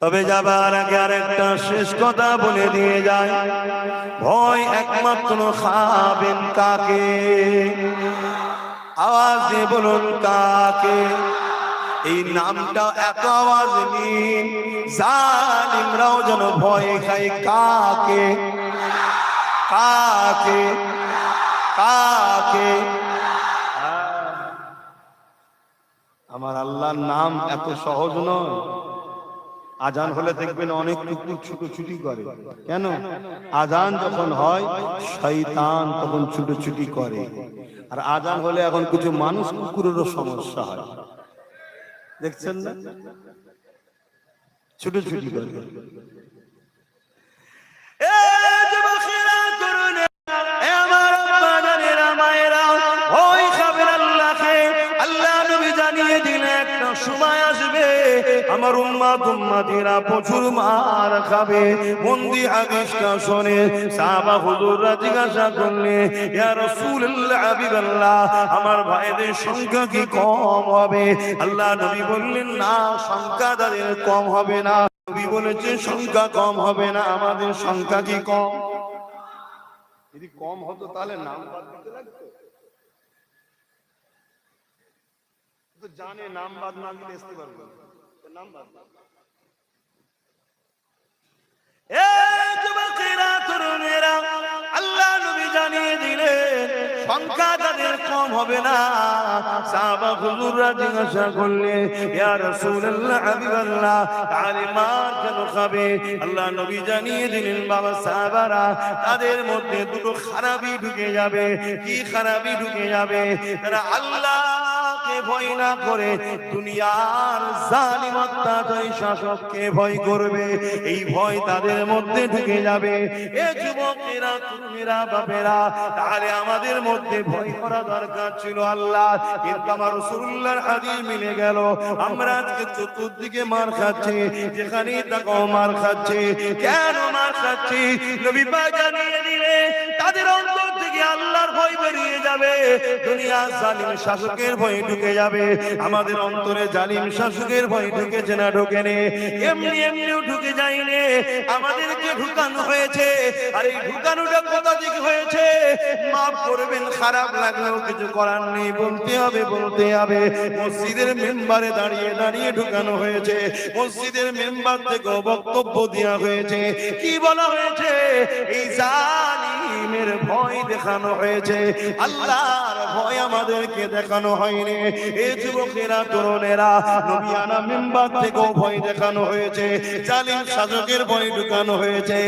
তবে যাবার আগে আরেকটা শেষ কথা বলে দিয়ে যায়, ভয় একমাত্র খাবেন কাকে? আওয়াজ দিয়ে বলুন কাকে? এই নামটা এত আওয়াজ নিন, জালিমরাও যেন ভয় খায় কাকে? কাকে? কাকে? আমার আল্লাহর নাম এত সহজ নয়। আজান হলে দেখবেন অনেক কুকুর ছুটোছুটি করে। কেন? আজান যখন হয় শয়তান তখন ছুটোছুটি করে, আর আজান হলে এখন কিছু মানুষ কুকুরেরও সমস্যা হয়, দেখছেন না? ছুটোছুটি করে। সময় আসবে আমার উম্মতেরা প্রচুর মার খাবে। বন্দি হাদিসটা শুনে সাহাবা হুজুররা জিজ্ঞাসা করলে, ইয়া রাসূলুল্লাহ হাবিবাল্লাহ, আমার ভাইদের সংখ্যা কি কম হবে? আল্লাহ নবী বললেন, না, সংখ্যা তাদের কম হবে না। নবী বলেছে সংখ্যা কম হবে না, আমাদের সংখ্যা কি কম? যদি কম হতো তাহলে নাম বাদ দিতে লাগতো। তো জানে নাম বাদ না দিলে আসতে পারবে না, নাম বাদ। এই যুবকেরা, তরুণেরা, আল্লাহ নবী জানিয়ে দিলেন সংখ্যা তাদের কম হবে না। সাহাবা হুজুররা জিজ্ঞাসা করলেন, ইয়া রাসূলুল্লাহ হাবিবাল্লাহ, তাহলে মার কেন খাবে? আল্লাহ নবী জানিয়ে দিলেন, বাবা সাহাবারা, তাদের মধ্যে দুটো খারাপি ঢুকে যাবে। কি খারাপি ঢুকে যাবে? তারা আল্লাহকে ভয় না করে দুনিয়ার জালিম অত্যাচারী শাসককে ভয় করবে। এই ভয় তাদের মধ্যে ঢুকে যাবে। এ যুবকেরা, তরুণেরা, বাপেরা, তাহলে আমাদের মধ্যে ভয় করা দরকার ছিল আল্লাহ, কিন্তু আমার রাসূলুল্লাহর হাদিস মিলে গেল। আমরা আজকে চতুর্দিকে মার খাচ্ছি, যেখানেই তাকাও মার খাচ্ছি। কেন মার খাচ্ছি? নবী পাক জানিয়ে দিলে তাদের অন্তর থেকে আল্লাহর ভয় বেরিয়ে যাবে, দুনিয়ার জালিম শাসকের ভয় ঢুকে যাবে। আমাদের অন্তরে জালিম শাসকের ভয় ঢুকেছে না ঢোকেনি? এমনি এমনিও ঢুকে যায়নি, আমাদেরকে ঢুকানো হয়েছে। আর এই ঢুকানোটা কোথা থেকে হয়েছে? মাফ করবেন, খারাপ লাগলেও কিছু করার নেই, বলতে হবে, বলতে হবে। মসজিদের মেম্বারে দাঁড়িয়ে দাঁড়িয়ে ঢুকানো হয়েছে। মসজিদের মেম্বার থেকে বক্তব্য দেওয়া হয়েছে। কি বলা হয়েছে? এই জালিমের ভয় দেখানো হয়েছে, আল্লাহর ভয় আমাদেরকে দেখানো হয়নি। এই যুবকেরা, তরুণেরা, নবিয়ানা মেম্বার থেকেও ভয় দেখানো হয়েছে, জালিম শাসকের ভয় ঢুকানো হয়েছে।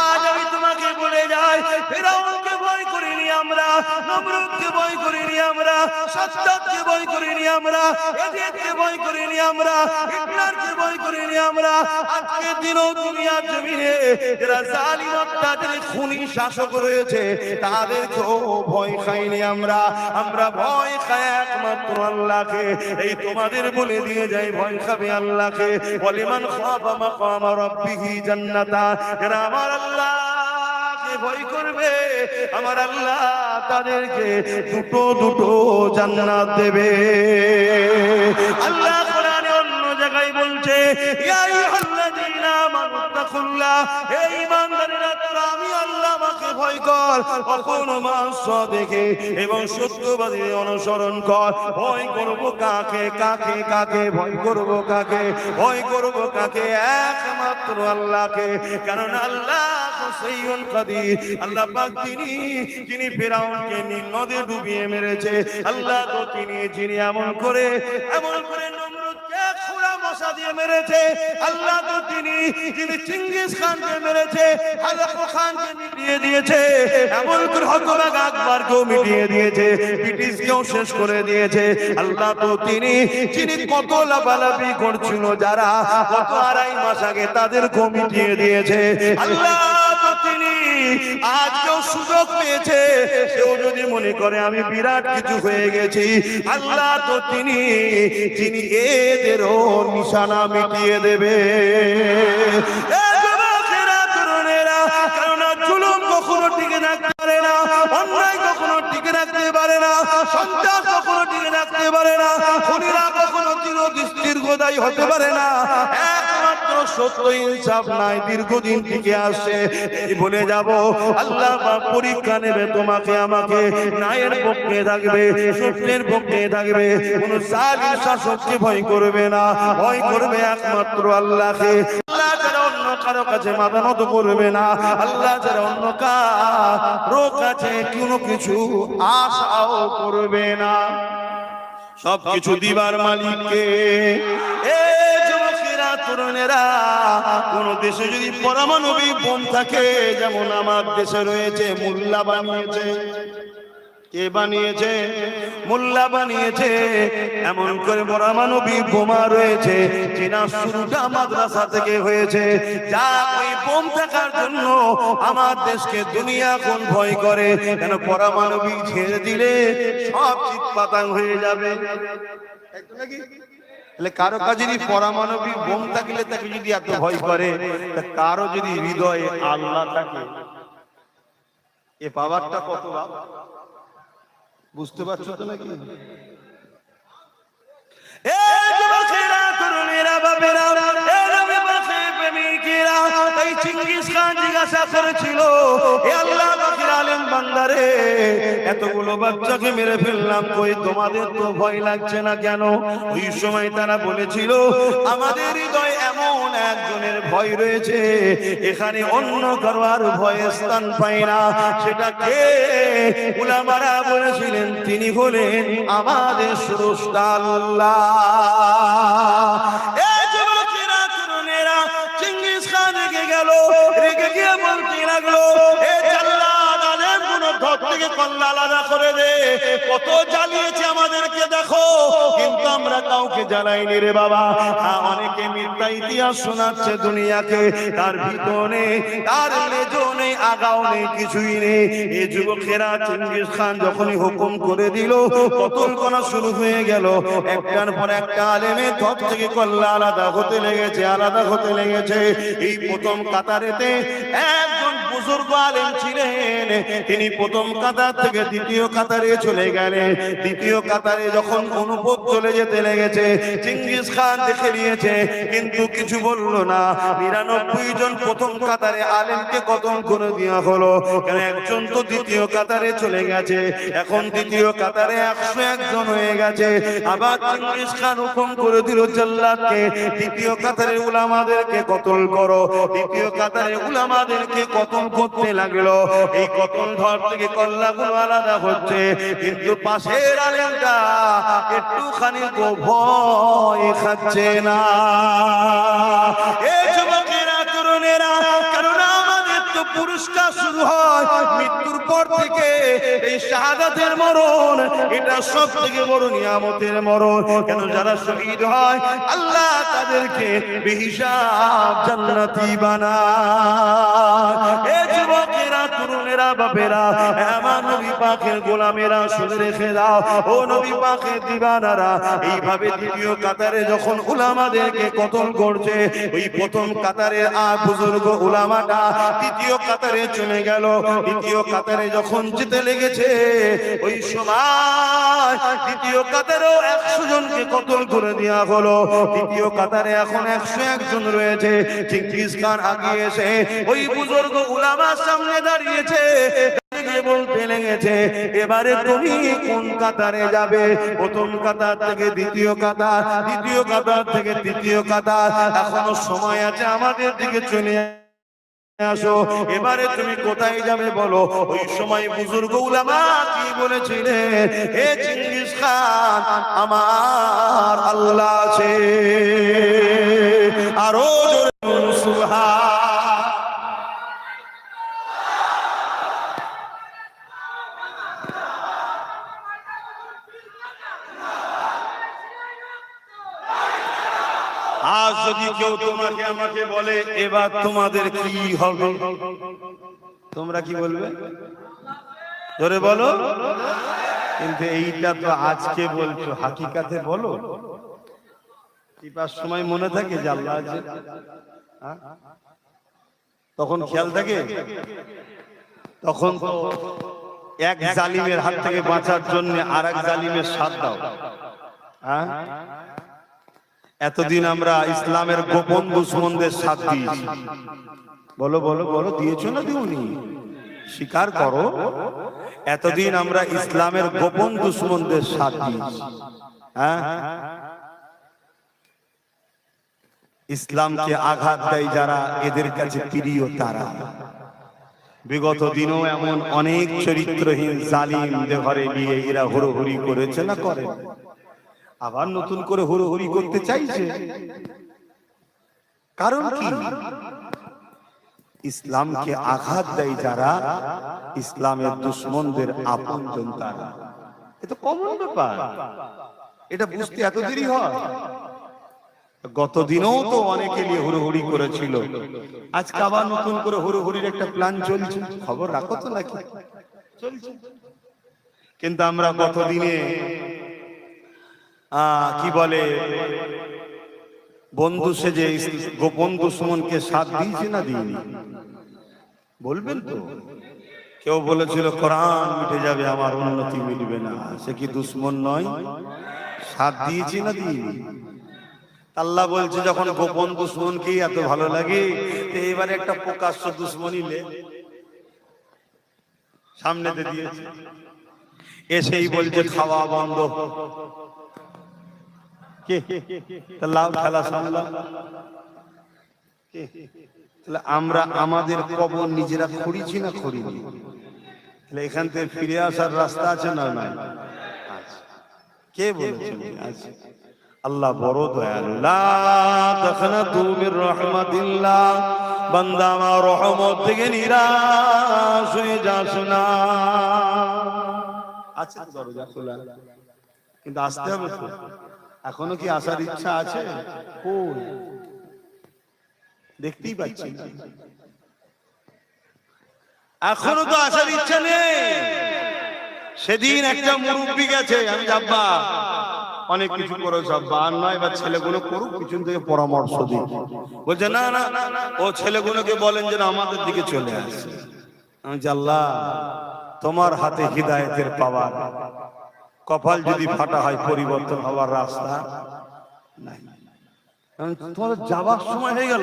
আজ আমি তোমাকে বলে যাই, ফিরাউনকে ভয় করিনি আমরা, নমরুদকে ভয় করিনি আমরা, সাদ্দাতকে ভয় করিনি আমরা, ইয়াজিদকে ভয় করিনি আমরা, হিটলারকে ভয় করিনি আমরা। আজকের দিনও দুনিয়ার জমিনে যারা জালিম অত্যাচারী খুনি শাসক রয়েছে তাদেরকেও ভয় খাইনি আমরা। আমরা ভয় খাই একমাত্র আল্লাহকে। এই তোমাদের বলে দিয়ে যাই, ভয় খাবে আল্লাহকে। ওয়ালিমান খাফা মাকাম রাব্বিহি জান্নাতা, যারা আমার আল্লাহকে ভয় করবে, আমার আল্লাহ তাদেরকে দুটো দুটো জান্নাত দেবে। আল্লাহ কোরআনে অন্য জায়গায় বলছে, ইয়া আইয়ুহাল্লাযীনা আমানু তাকুল্লাহ, হে ঈমানদারেরা, তোমরা আমি আল্লাহকে ভয় কর, ওয়াকুনু মা'আস সাদিকিন, এবং সত্যবাদীদের অনুসরণ কর। ভয় করব কাকে? কাকে? কাকে ভয় করব? কাকে ভয় করব? কাকে? একমাত্র আল্লাহকে। কারণ আল্লাহ হাসিয়ুল কাদির, আল্লাহ পাক যিনি ফিরাউনকে নীল নদে ডুবিয়ে মেরেছে। আল্লাহ তো যিনি এমন করে নমরুদকে খোলা মশা দিয়ে মেরেছে। আল্লাহ তো যিনি চিঙ্গিস খানকে মেরেছে, হালাকু খানকে মিটিয়ে দিয়েছে। এমন করে হতভাগ আকবরকেও মিটিয়ে দিয়েছে, ব্রিটিশকেও শেষ করে দিয়েছে। আল্লাহ তো যিনি কত লাফালাফি করছিল, যারা কত আড়াই মাস আগে তাদেরকেও মিটিয়ে দিয়েছে। আল্লাহ তিনি আজকেও সুযোগ পেয়েছে, সেও যদি মনে করে আমি বিরাট কিছু হয়ে গেছি, আল্লাহ তো তিনি এদেরও নিশানা মিটিয়ে দেবে। কারণ জুলুম কখনো টিকে রাখতে পারে না, অন্যায় কখনো টিকে রাখতে পারে না, সন্ত্রাস কখনো টিকে রাখতে পারে না, খুনিরা কখনো চিরদৃষ্টির গোদাই হতে পারে না। একমাত্র সত্য ইনসাফ নাই, দীর্ঘদিন টিকে আসছে। এই বলে যাব আল্লাহ পাক পরীক্ষা নেবে তোমাকে আমাকে, ন্যায়ের পক্ষে থাকবে, সত্যের পক্ষে থাকবে, কোন জালিম শাসককে ভয় করবে না, ভয় করবে একমাত্র আল্লাহকে। আল্লাহ ছাড়া অন্য কারো কাছে মাথা নত করবে না, আল্লাহ ছাড়া অন্য কারো কাছে কোনো কিছু আশাও করবে না। সবকিছু দিবার মালিককে। এই যুবকেরা, তরুণেরা, কোন দেশে যদি পারমাণবিক বোম থাকে, যেমন আমার দেশে রয়েছে, মোল্লা বানিয়েছে। কে বানিয়েছে? মোল্লা বানিয়েছে। এমন করে পারমাণবিক বোমা রয়েছে, যেটা শুরুটা মাদ্রাসা থেকে হয়েছে। যা ওই বোম থাকার জন্য আমার দেশকে দুনিয়া কোন ভয় করে, কেন পারমাণবিক ছেড়ে দিলে সব চিৎপাতাং হয়ে যাবে। কারো কাছে যদি পারমাণবিক বোম থাকলে তাকে যদি এত ভয় করে, কারো যদি হৃদয়ে আল্লাহ থাকে, এ পাওয়ারটা কত বাবা, বুঝতে পারছো তো নাকি? এতগুলো বাচ্চাকে মেরে ফেললাম, কই তোমাদের তো ভয় লাগছে না কেন? ওই সময় তারা বলেছিল, আমাদের হৃদয়ে এমন একজনের ভয় রয়েছে, এখানে অন্য কারো আর ভয় স্থান পায় না। সেটা কে? উলামারা বলেছিলেন, তিনি হলেন আমাদের স্রষ্টা আল্লাহ। এই যুবকেরা, তরুণেরা, চিঙ্গিস খান রেগে গেল, রেগে গিয়ে বলতে লাগলো, এ জাল্লাদ, আলেম গুলো ধর থেকে কল্লা আলাদা করে দে, কত জ্বালিয়েছে আমাদেরকে দেখো, কিন্তু আমরা কাউকে জ্বালাইনি রে বাবা। অনেকে মিথ্যা ইতিহাস শোনাচ্ছে দুনিয়াকে, তার ভিতর নেই, তার লেজও নেই, আগাও নেই, কিছুই নেই। এই যুবকেরা চিঙ্গিস খান যখনই হুকুম করে দিল, কতল করা শুরু হয়ে গেল। একটার পর একটা আলেমের ধর থেকে কল্লা আলাদা হতে লেগেছে, আলাদা হতে লেগেছে। এই প্রথম কাতারেতে একজন বুজুর্গ আলেম ছিলেন, তিনি প্রথম কাতার থেকে দ্বিতীয় কাতারে চলে গেলেন। দ্বিতীয় কাতারে যখন অনুভব চলে যেতে লেগেছে, চিঙ্গিস খান দেখে নিয়েছে, কিন্তু কিছু বলল না। ৯৯ জন প্রথম কাতারে আলেমকে কতল করে দেওয়া হলো, কারণ একজন তো দ্বিতীয় কাতারে চলে গেছে। এখন দ্বিতীয় কাতারে ১০১ জন হয়ে গেছে। আবার চিঙ্গিস খান হুকুম করে দিল জাল্লাদকে, দ্বিতীয় কাতারে উলামাদেরকে কতল করো। দ্বিতীয় কাতারে উলামাদেরকে কতল করতে লাগলো। এই কতল ধর থেকে কল্লাগুলো আলাদা হচ্ছে, কিন্তু পাশের আলেমটা একটুখানি ভয় খাচ্ছে না। এই যুবকেরা, তরুণেরা, কারণ আমাদের তো পুরস্কার শুরু হয় মৃত্যুর পর থেকে। এই শাহাদাতের মরণ, এটা সব থেকে বড় নিয়ামতের মরণ। কেন? যারা শহীদ হয়, আল্লাহ তাদেরকে বেহিসাব জান্নাতি বানায়। এই যুবকেরা, তরুণেরা, বাপেরা, আমার নবী পাকের গোলামেরা, শুনে রেখে দাও, ও নবী পাকের দিবানারা, এইভাবে দ্বিতীয় কাতারে যখন উলামাদেরকে কতল করছে, ওই প্রথম কাতারের বুজুর্গ উলামাটা দ্বিতীয় কাতারে চলে গেল। দ্বিতীয় কাতারে যখন যেতে লেগেছে, ওই সময় দ্বিতীয় কাতারেও ১০০ জনকে কতল করে দেওয়া হলো। দ্বিতীয় কাতারে এখন ১০১ জন রয়েছে। চিঙ্গিস খান আগিয়ে এসে ওই বুজুর্গ উলামার সামনে দাঁড়িয়েছে, বলতে লেগেছে, এবারে তুমি কোন কাতারে যাবে? প্রথম কাতার থেকে দ্বিতীয় কাতার, দ্বিতীয় কাতার থেকে তৃতীয় কাতার, এখনো সময় আছে, আমাদের দিকে চলে আসো, এবারে তুমি কোথায় যাবে বলো। ওই সময় বুজুর্গ উলামা কি বলেছিলেন? হে চিঙ্গিস খান, আমার আল্লাহ আছে। আরো জোরে সুবহান। আজ যদি কেউ তোমাকে আমাকে বলে, এবার তোমাদের কি হবে, তোমরা কি বলবে? ধরে বলো। কিন্তু এইটা তো আজকে বলছো, হাকিকাতে বলো। টিপার সময় মনে থাকে যে আল্লাহ আছে? তখন খেয়াল থাকে? তখন তো এক জালিমের হাত থেকে বাঁচার জন্য আর এক জালিমের সাথ দাও। এতদিন আমরা ইসলামের গোপন দুশমনদের সাথ দিয়েছি। বলো বলো বলো, দিয়েছো না দিওনি? স্বীকার করো। এতদিন আমরা ইসলামের গোপন দুশমনদের সাথ দিয়েছি। হ্যাঁ, ইসলামকে আঘাত দেয় যারা, এদের কাছে প্রিয় তারা। বিগত দিনও এমন অনেক চরিত্রহীন জালিমদের ঘরে নিয়ে এরা হুড়োহুড়ি করেছে না করে, আবার নতুন করে হুড়োহুড়ি করতে চাইছে। কারণ কি? ইসলামকে আঘাত দেয় যারা, ইসলামের দুশমনদের আপনজন তারা। এটা কমন ব্যাপার, এটা বুঝতে এত দেরি হয়? গত দিনও তো অনেকে নিয়ে হুড়োহুড়ি করেছিল, আজকে আবার নতুন করে হুড়োহুড়ির একটা প্ল্যান চলছে। খবর রাখো তো নাকি চলছে? কিন্তু আমরা গত দিনে কি বলে বন্ধু সেজে গোপন দুশমনকে সাথ দিয়েছি না দিইনি? বলবেন তো? কেউ বলেছিল কোরআন মিটে যাবে, আমার উন্নতি মিলবে না, সে কি দুশমন নয়? সাথ দিয়েছি না দিইনি? আল্লাহ বলছে যখন গোপন দুশমনকে এত ভালো লাগে, এবারে একটা প্রকাশ্য দুশমনী সামনে দিয়েছে, এসেই বলছে খাওয়া বন্ধ। আমরা আমাদের কবর নিজেরা খড়িছি না খড়িনি? এখান থেকে ফিরে আসার রাস্তা আছে না? নাই। কে বলেছেন? আল্লাহ বড় দয়ালু। লা তাখনাতু মির রাহমাতিল্লাহ, বান্দা আমার রহমত থেকে নিরাশ হয়ে যাস না। আছে তো দরজা খোলা, কিন্তু আসতে হবে তো। এখনো কি আসার ইচ্ছা আছে? কই দেখতেই পাচ্ছি না, এখনো তো আসার ইচ্ছা নেই। সেদিন একটা মুরব্বি গেছে, আমি যাব্বা অনেক কিছু করে সব আর নয়, এবার ছেলেগুলো করুক, পিছন থেকে পরামর্শ দিই। বলছে না না ও ছেলেগুলোকে বলেন যে আমাদের দিকে চলে আসে। আমি আল্লাহ তোমার হাতে হিদায়েতের পাওয়ার, কপাল যদি ফাটা হয় পরিবর্তন হওয়ার রাস্তা নাই। তোমার যাবার সময় হয়ে গেল,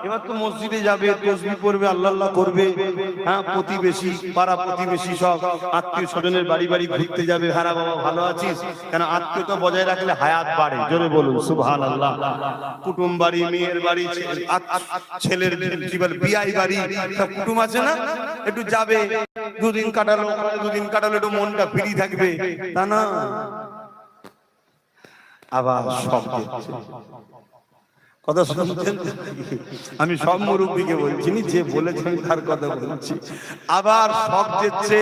এবার তো মসজিদে যাবে, তাসবিহ পড়বে, আল্লাহ আল্লাহ করবে। হ্যাঁ, প্রতিবেশী পাড়া প্রতিবেশী সব আত্মীয় স্বজনের বাড়ি বাড়ি ঘুরতে যাবে। হারা বাবা ভালো আছিস? কেন আত্মীয়তা বজায় রাখলে হায়াত বাড়ে। জোরে বলুন সুবহানাল্লাহ। কুটুম বাড়ি, মেয়ের বাড়ি, ছেলের বিয়াই বাড়ি, সব কুটুম আছে না? একটু যাবে, দুদিন কাটালো একটু মনটা ফ্রি থাকবে, তা না, আবার সব কথা শুনছেন? আমি সব মুরব্বীকে বলছি, যে বলেছেন তার কথা বলছি। আবার সব যেচ্ছে,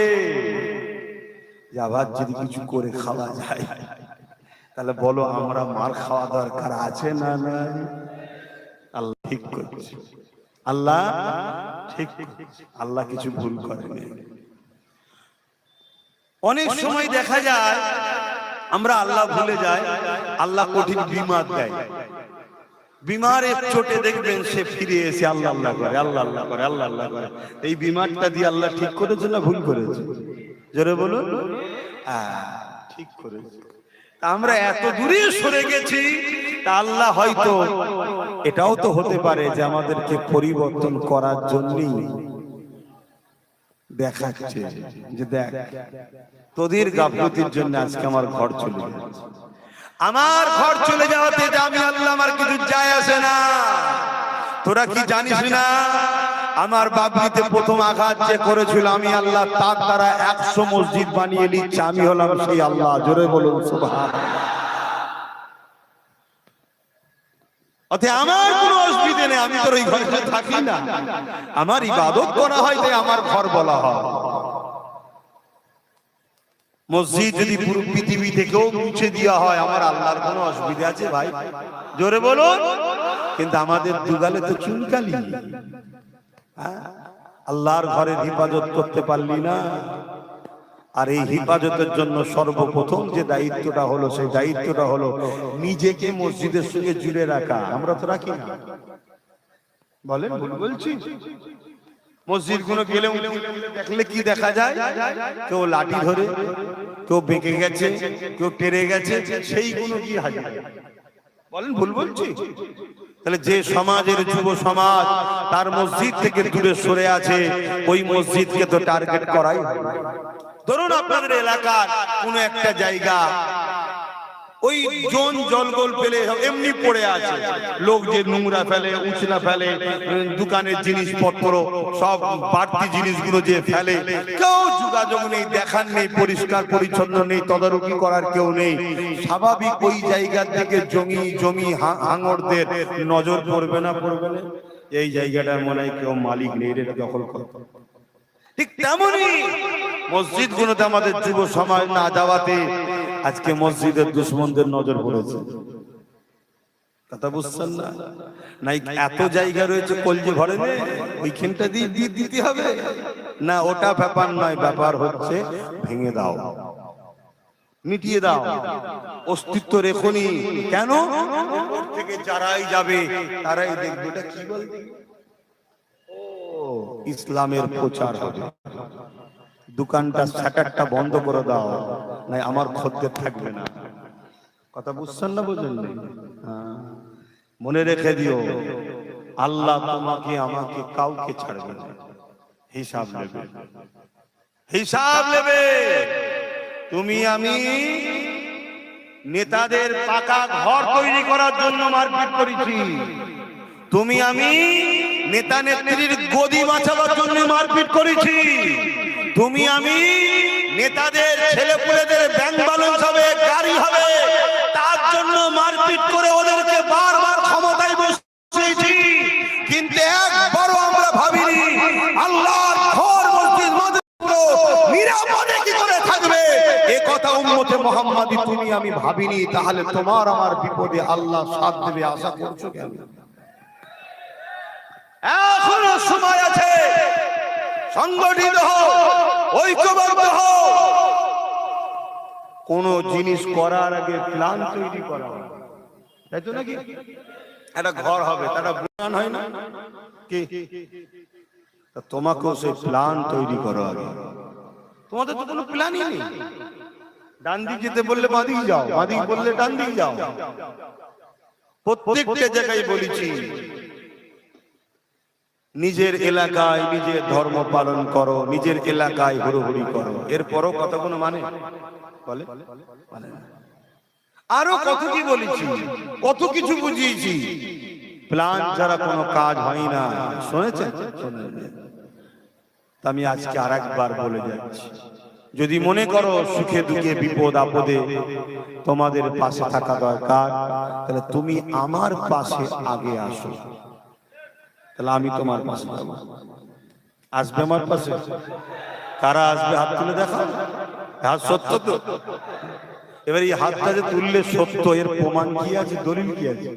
আবার যদি কিছু করে খাওয়া যায়, তাহলে বলো আমরা মার খাওয়া দরকার আছে না নাই? আল্লাহ ঠিক করছে, আল্লাহ ঠিক, আল্লাহ কিছু ভুল করেনি। অনেক সময় দেখা যায় আমরা আল্লাহ ভুলে যাই, আল্লাহ কঠিন বিমার দেয়। বিমারের চোটে দেখবেন সে ফিরে এসে আল্লাহ আল্লাহ করে, আল্লাহ আল্লাহ করে, আল্লাহ আল্লাহ করে। এই বিমারটা দিয়ে আল্লাহ ঠিক করেছে না ভুল করেছে? জোরে বলুন। ঠিক করেছে। আমরা এত দূরে সরে গেছি, তা আল্লাহ হয়তো এটাও তো হতে পারে যে আমাদেরকে পরিবর্তন করার জন্যই দেখাচ্ছে যে দেখ তোদের গাফলতির জন্য আজকে আমার ঘর চলে যাচ্ছে। আমার ঘর চলে যাওয়াতে আমি আল্লাহ আমার কিছু যায় আসে না। তোরা কি জানিস না আমার বাবলিতে প্রথম আঘাত যে করেছিল আমি আল্লাহ, তার দ্বারা 100 মসজিদ বানিয়ে নিচ্ছে। আমি হলাম সেই আল্লাহ। জোরে বলুন সুবহানাল্লাহ। অতএব আমার কোনো অসুবিধা নেই, আমি তোর ওই ঘরে থাকি না, আমার ইবাদত করা হয় তাই আমার ঘর বলা হয়। মসজিদ যদি পুরো পৃথিবী থেকেও মুছে দেওয়া হয়, আমার আল্লাহর কোনো অসুবিধা আছে ভাই? জোরে বলুন। কিন্তু আমাদের দুগালে তো চুনকালি, আল্লাহর ঘরের হেফাজত করতে পারলি না। আর এই হেফাজতের জন্য সর্বপ্রথম যে দায়িত্বটা হলো, সেই দায়িত্বটা হলো নিজেকে মসজিদের সঙ্গে জুড়ে রাখা। আমরা তো রাখি না, বলেন ভুল বলছি? মসজিদ গুলো গেলে দেখলে কি দেখা যায়? কেউ লাঠি ধরে, কেউ বেঁকে গেছে, কেউ টেরে গেছে, সেইগুলো কি হাজির। বলেন ভুল বলছি? তাহলে যে সমাজের যুব সমাজ তার মসজিদ থেকে দূরে সরে আছে, ওই মসজিদকে তো টার্গেট করাই হবে। ধরুন আপনাদের এলাকার কোন একটা জায়গা ওই জন জলগোল ফেলে এমনি পড়ে আছে, লোক যে নোংরা ফেলে, উচনা ফেলে, দোকানের জিনিসপত্র সব বাড়তি জিনিসগুলো যে ফেলে, কেউ যোগাযোগ নেই, দেখার নেই, পরিষ্কার পরিচ্ছন্ন নেই, তদারকি করার কেউ নেই। স্বাভাবিক ওই জায়গার দিকে জমি হাঙরদের নজর পড়বে না? পড়বে না? এই জায়গাটার মনে হয় কেউ মালিক নেই, এটা দখল করে। ঠিক তেমনই মসজিদ গুলোতে আমাদের যুব সমাজ না যাওয়াতে আজকে মসজিদের দুশমনদের নজর পড়েছে। কথা বুঝছেন না? নাই এত জায়গা রয়েছে কলজে ভরে নেই, ওইখানটা দিয়ে দিতে হবে না, ওটা ব্যাপার নয়। ব্যাপার হচ্ছে ভেঙে দাও, মিটিয়ে দাও, অস্তিত্ব রেখনি। কেন? থেকে যারাই যাবে তারাই দেখবে এটা কি বলবে, ইসলামের প্রচার হবে। দোকানটা শাটারটা বন্ধ করে দাও, নাই আমার খদ্দের থাকবে না। কথা বুঝছেন না? বুঝলেন? মনে রেখে দিও, আল্লাহ তোমাকে আমাকে কাউকে ছাড়বে না, হিসাব নেবে, হিসাব নেবে। তুমি আমি নেতাদের পাকা ঘর তৈরি করার জন্য মারপিট করেছি, তুমি আমি নেতা নেত্রীর গদি বাঁচাবার জন্য মারপিট করেছি, তুমি আমি নেতাদের ছেলেপুলেদের ব্যাংক ব্যালেন্স হবে, গাড়ি হবে, তার জন্য মারপিট করে ওদেরকে বারবার ক্ষমতায় বসিয়েছি। কিন্তু একবারও আমরা ভাবিনি আল্লাহর ঘর মসজিদ নিরাপদে কি করে থাকবে, এ কথা উম্মতে মুহাম্মাদি তুমি আমি ভাবিনি। তাহলে তোমার আমার বিপদে আল্লাহ সাথ দেবে আশা করছো কেন? এখনো সময় আছে, সংগঠিত হও, ঐক্যবদ্ধ হও। কোন জিনিস করার আগে প্ল্যান তৈরি করা হয়, তাই তো নাকি? একটা ঘর হবে, তাটা প্ল্যান হয় না কি? তোমাকেও সেই প্ল্যান তৈরি করো আগে। তোমাদের তো কোনো প্ল্যানই নেই। ডান দিক যেতে বললে বাঁ দিক যাও, বাঁ দিক বললে ডান দিক যাও। প্রত্যেকটা জায়গায় বলেছি নিজের এলাকায় নিজের ধর্ম পালন করো, নিজের এলাকায় হুড়োহুড়ি করো। এরপরও কথা কোনো মানে বলে? আরো কত কি বলেছি, কত কিছু বুঝিয়েছি। প্ল্যান ছাড়া কোনো কাজ হয় না। শুনেছেন? আমি আজকে আর একবার বলে যাচ্ছি, যদি মনে করো সুখে দুঃখে বিপদ আপদে তোমাদের পাশে থাকা দরকার, তাহলে তুমি আমার পাশে আগে আসো, তাহলে আমি তোমার পাশে যাবো। আসবে আমার পাশে? কারা আসবে? হাত তুলে দেখা। হাত সত্য তো? এবার এই হাতটা যে তুললে সত্য, এর প্রমাণ কি আছে? দলিল কি আছে?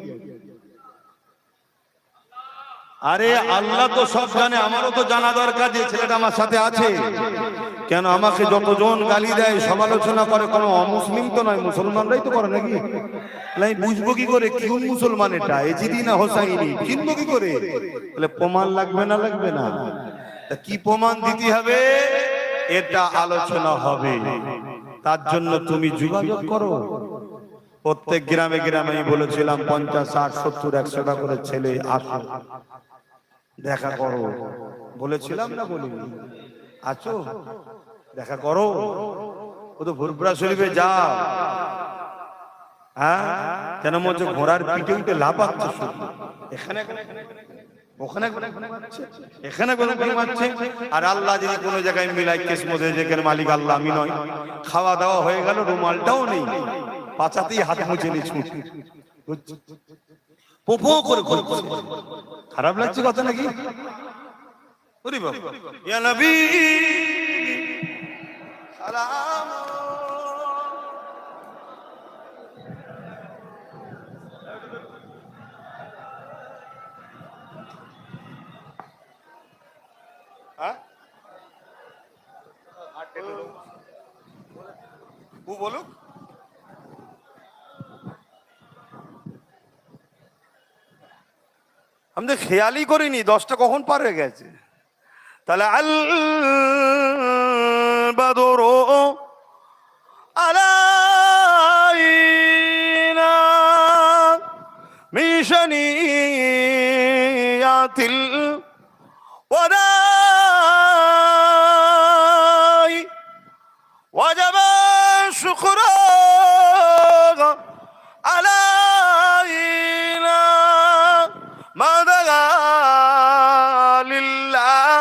আরে আল্লাহ তো সব জানে, আমারও তো জানা দরকার যে ছেলেটা আমার সাথে আছে। কেন আমাকে যতজন গালি দেয়, সমালোচনা করে, কোনো অমুসলিম তো নয়, মুসলমানরাই তো করে নাকি? বুঝবো কি করে কোন মুসলমান এটা, এজিদি না হোসাইনি? চিনবো কি করে? তাহলে প্রমাণ লাগবে না? লাগবে না? কি প্রমাণ দিতে হবে? এটা আলোচনা হবে, তার জন্য তুমি যোগাযোগ করো। প্রত্যেক গ্রামে গ্রামে আমি বলেছিলাম 50, 60, 70, 100টা করে ছেলে আসো, দেখা করো। বলেছিলাম না বলিনি? আছো, দেখা করো। ও তো ভুরপুরা শরীফে যাও, হ্যাঁ, কেন মনে ঘোড়ার পিঠে উঠে লাফাচ্ছে শুধু, এখানে ওখানে এখানে ঘুমাচ্ছে। আর আল্লাহ যদি কোনো জায়গায় মিলাই কিসমতে, যেখানে মালিক আল্লাহ আমি নয়, খাওয়া দাওয়া হয়ে গেল, রুমালটাও নেই, পাছাতেই হাত মুছে নিচ্ছি, পোপো করে ঘুরছে। খারাপ লাগছে কথা নাকি? ওরে বাবা, ইয়া নবী সালাম। বলো, আমি তো খেয়ালই করিনি 10টা কখন পার হয়ে গেছে। তাহলে আল বাদরু আলাইনা সানিয়াতিল ওয়াদাই ওয়াজাবা শুকরা আলাইনা মাদাগা লিল্লাহ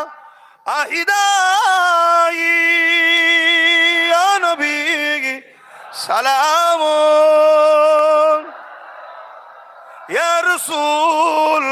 আহিদাই ইয়া নবী সালামুন ইয়া রাসূল